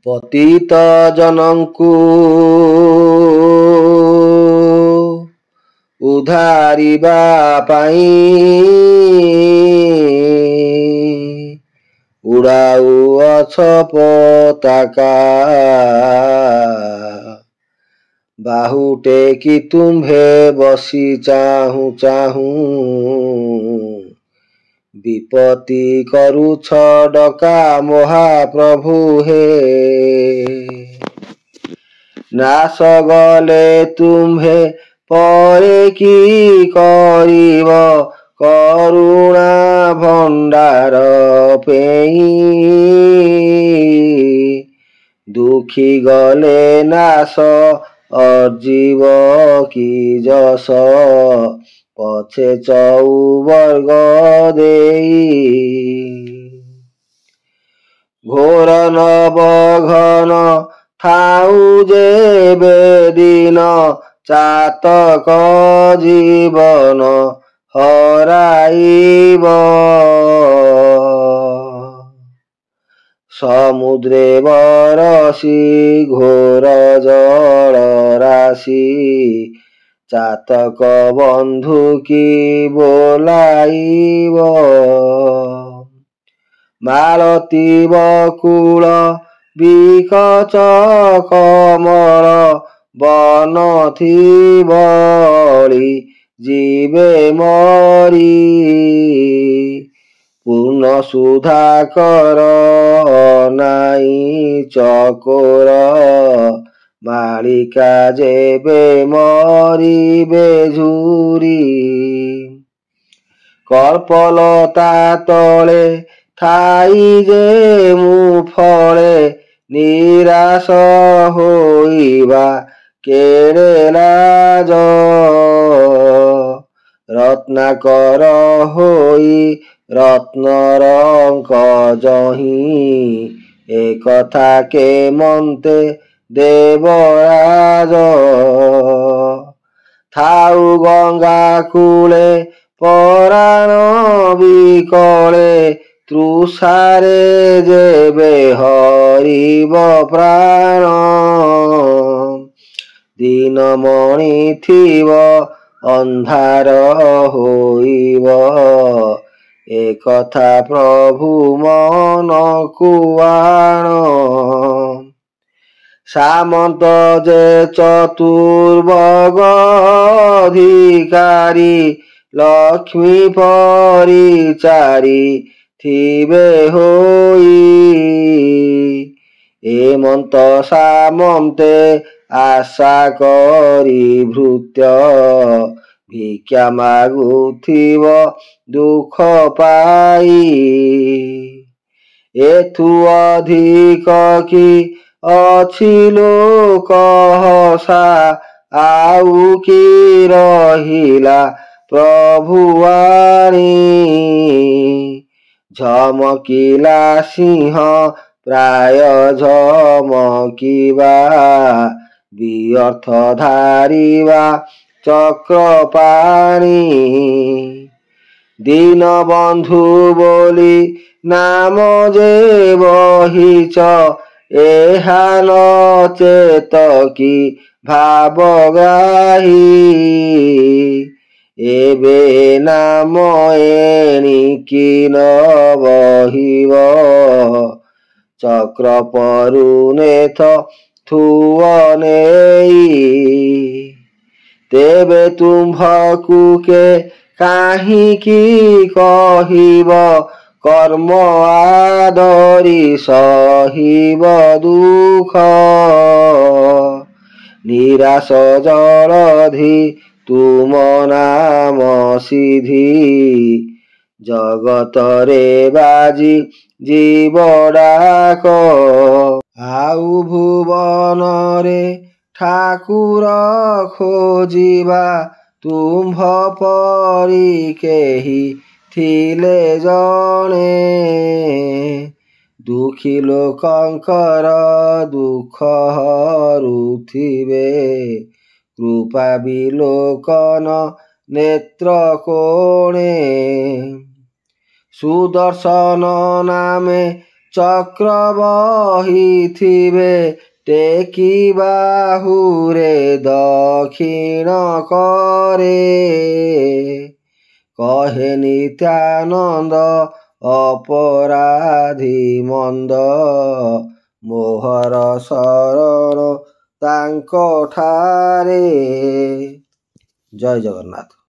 ପତିତ ଜନଙ୍କୁ ଉଦ୍ଧାରିବା ପାଇଁ ଉଡ଼ାଉଅଛ ପତାକା, ବାହୁ ଟେକି ତୁମ୍ଭେ ବସି ଚାହୁଁ ଚାହୁଁ ବିପତ୍ତି କରୁଛ ଡକା ମହାପ୍ରଭୁ ହେ। ନାଶ ଗଲେ ତୁମ୍ଭେ ପରେ କି କରିବ କରୁଣା ଭଣ୍ଡାର ପେଇଁ, ଦୁଃଖୀ ଗଲେ ନାଶ ଅର୍ଜିବ କି ଯଶ ପଛେ ଚଉବର୍ଗ ଦେଇ। ଘୋର ନବଘନ ଥାଉ ଯେବେ ଦିନ ଚାତକ ଜୀବନ ହରାଇବ, ସମୁଦ୍ରେ ବରସି ଘୋର ଜଳ ରାଶି ଚାତକ ବନ୍ଧୁ କି ବୋଲାଇବ। ମାଳତୀ ବକୁଳ ବିକଚ କମଳ ବନ ଥିବଳି ଯିବେ ମରି, ପୂର୍ଣ୍ଣ ସୁଧାକର ନାଇଁ ଚକୋର ମାଳିକା ଯେବେ ମରିବେ ଝୁରି। କଳ୍ପଲତା ତଳେ ଥାଇ ଯେ ମୁଁ ଫଳେ ନିରାଶ ହୋଇବା କେଡ଼େ ଲାଜ, ରତ୍ନାକର ହୋଇ ରତ୍ନରଙ୍କ ଯହିଁ ଏକଥା କେମନ୍ତେ ଦେବରାଜ। ଥାଉ ଗଙ୍ଗା କୂଳେ ପରାଣ ବିକଳେ ତୃଷାରେ ଯେବେ ହରିବ ପ୍ରାଣ, ଦିନମଣି ଥିବ ଅନ୍ଧାର ହୋଇବ ଏକଥା ପ୍ରଭୁ ମନକୁ ଆଣ। ସାମନ୍ତ ଯେ ଚତୁର୍ବର୍ଗ ଅଧିକାରୀ ଲକ୍ଷ୍ମୀ ପରିଚାରି ଥିବେ ହୋଇ, ଏମନ୍ତ ସାମନ୍ତେ ଆଶା କରି ଭୃତ୍ୟ ଭିକ୍ଷା ମାଗୁଥିବ ଦୁଃଖ ପାଇ। ଏଥୁ ଅଧିକ କି ଅଛି ଲୋକ ହସା, ଆଉ କି ରହିଲା ପ୍ରଭୁଆଣୀ। ଝମକିଲା ସିଂହ ପ୍ରାୟ ଝମକିବା, ବିଅର୍ଥ ଧାରିବା ଚକ୍ରପାଣି। ଦୀନବନ୍ଧୁ ବୋଲି ନାମ ଯେ ବହିଛ, ଏହା ନଚେତ କି ଭାବଗ୍ରାହୀ। ଏବେ ନାମ ଏଣିକି ନ ବହିବ, ଚକ୍ର ପରୁନେଥ ଥୁଅ ନେଇ। ତେବେ ତୁମ୍ଭକୁ କେ କାହିଁକି କହିବ, କର୍ମ ଆଦରି ସହିବ ଦୁଃଖ। ନିରାଶ ଜଳଧି ତୁମ ନାମ ସିଧି, ଜଗତରେ ବାଜି ଯିବ ଡାକ। ଆଉ ଭୁବନରେ ଠାକୁର ଖୋଜିବା, ତୁମ୍ଭ ପରି କେହି ଥିଲେ ଜଣେ। ଦୁଃଖୀ ଲୋକଙ୍କର ଦୁଃଖ ହରୁଥିବେ, କୃପା ବିଲୋକନ ନେତ୍ର କୋଣେ। ସୁଦର୍ଶନ ନାମେ ଚକ୍ର ବହିଥିବେ ଟେକି ବାହୁରେ ଦକ୍ଷିଣ କରେ। କହେ ନିତ୍ୟାନନ୍ଦ ଅପରାଧୀ ମନ୍ଦ ମୋହର ଶରଣ ତାଙ୍କ ଠାରେ। ଜୟ ଜଗନ୍ନାଥ।